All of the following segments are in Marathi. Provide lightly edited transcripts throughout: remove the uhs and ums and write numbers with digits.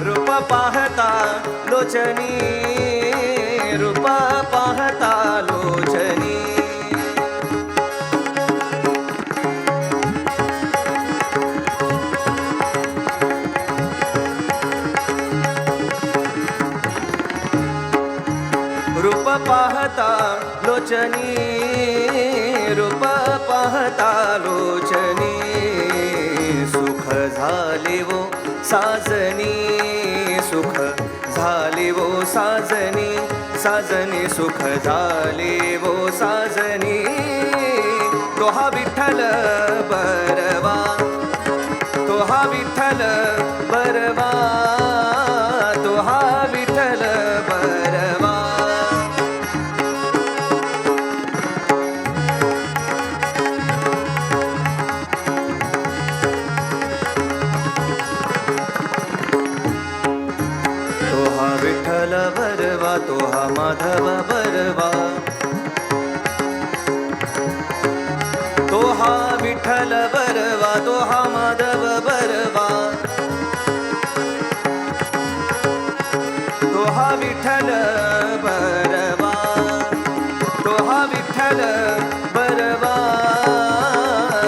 रूप पाहता लोचनी, रूप पाहता लोचनी, रूप पाहता लोचनी, रूप पाहता लोचनी, सुख झाले वो साजनी, सुख झाले वो साजनी, साजनी सुख झाले वो साजनी, तो हा विठ्ठल बरवा, तो हा विठ्ठल बरवा, तो हा विठ्ठल बरवा. विठ्ठल बरवा, तो हा माधव बरवा, तो हा विठ्ठल बरवा, तो हा माधव बरवा, तो हा विठ्ठल बरवा, तो हा विठ्ठल बरवा,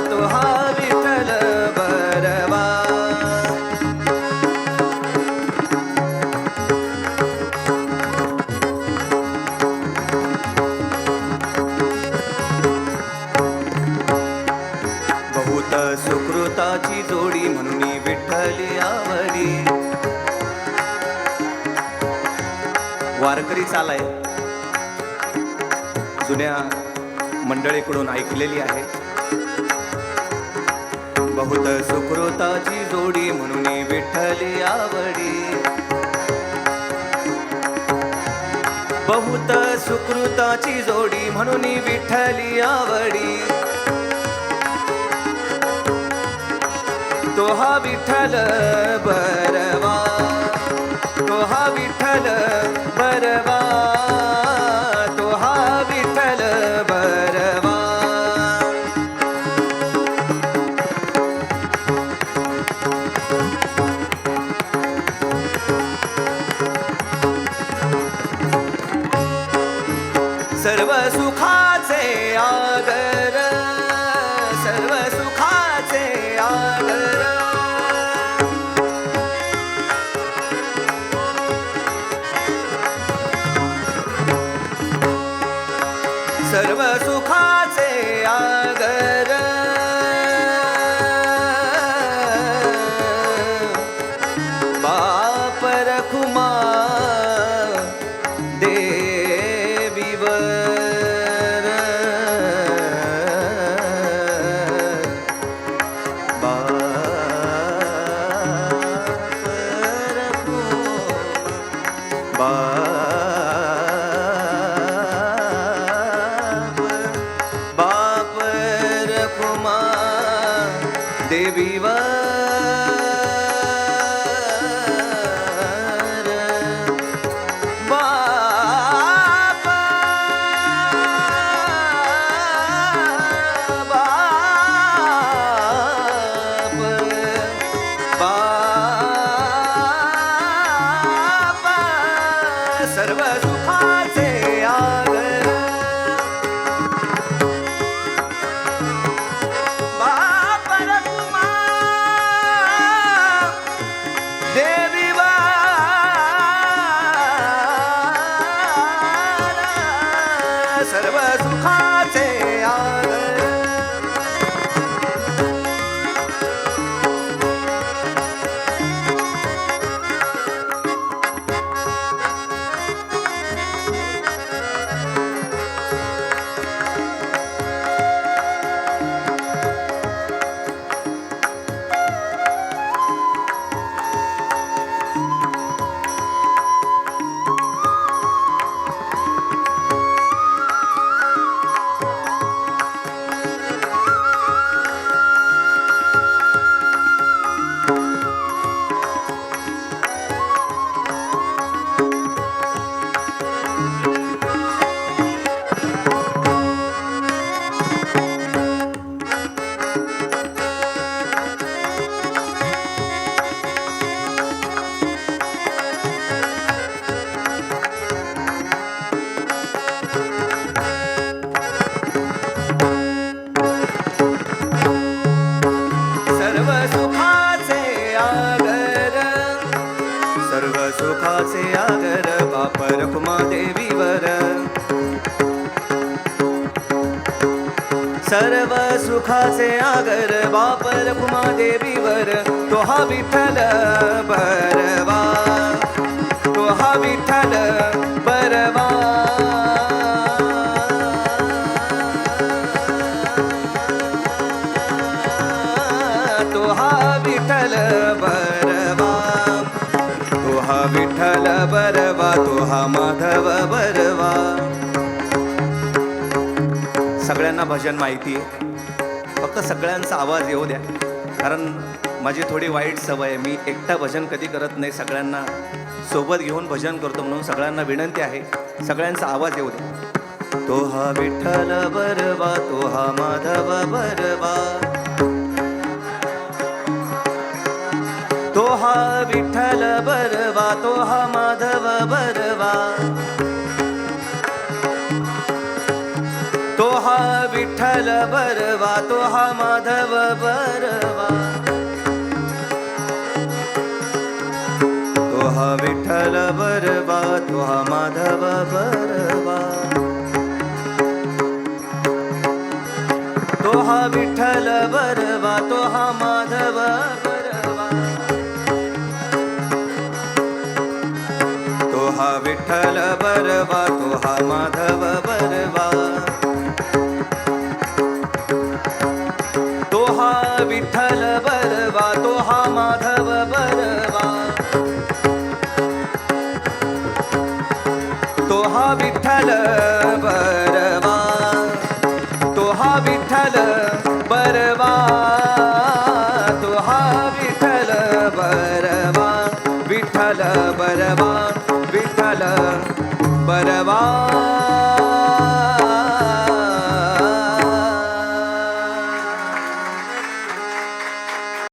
तो हा विठ्ठल बरवा. सुकृताची जोडी म्हणून विठ्ठली आवडी. वारकरी चाल आहे, जुन्या मंडळीकडून ऐकलेली आहे. बहुत सुकृताची जोडी म्हणून विठ्ठली आवडी, बहुत सुकृताची जोडी म्हणून विठ्ठली आवडी. तो हा विठ्ठल बरवा, तो हा विठ्ठल बरवा, तो हा विठ्ठल बरवा. सर्व सुखाचे आगर, सर्व सुखाचे आगर, सर्व सुखाचे आगर, बाप रखुमा देवीवर, बाप रखुमा, बाप रखुमा देवीवर, बाप बाप सर्व सुखाचे आगर, बाप रखुमा देवीवर, सर्व सुखाचे आगर. रखुमा देवीवर सर्व सुखाचे आगर बाप रखुमा देवीवर तो हा विठ्ठल बरवा तो हा विठ्ठल बरवा तो हा विठ्ठल बरवा तो हा विठ्ठल बरवा तो हा माधव बरवा. सगळ्यांना भजन माहिती आहे, फक्त सगळ्यांचा आवाज येऊ द्या. कारण माझी थोडी वाईट सवय आहे, मी एकटा भजन कधी करत नाही, सगळ्यांना सोबत घेऊन भजन करतो. म्हणून सगळ्यांना विनंती आहे, सगळ्यांचा आवाज येऊ द्या. तो हा विठ्ठल बरवा तो हा माधव बरवा तो हा विठ्ठल बरवा तो हा माधव बरवा तो हा विठ्ठल बरवा तो हा माधव बरवा तो हा विठ्ठल बरवा तो हा माधव बरवा तो हा विठ्ठल बरवा तो हा माधव बरवा तो हा विठ्ठल बरवा तो हा माधव बरवा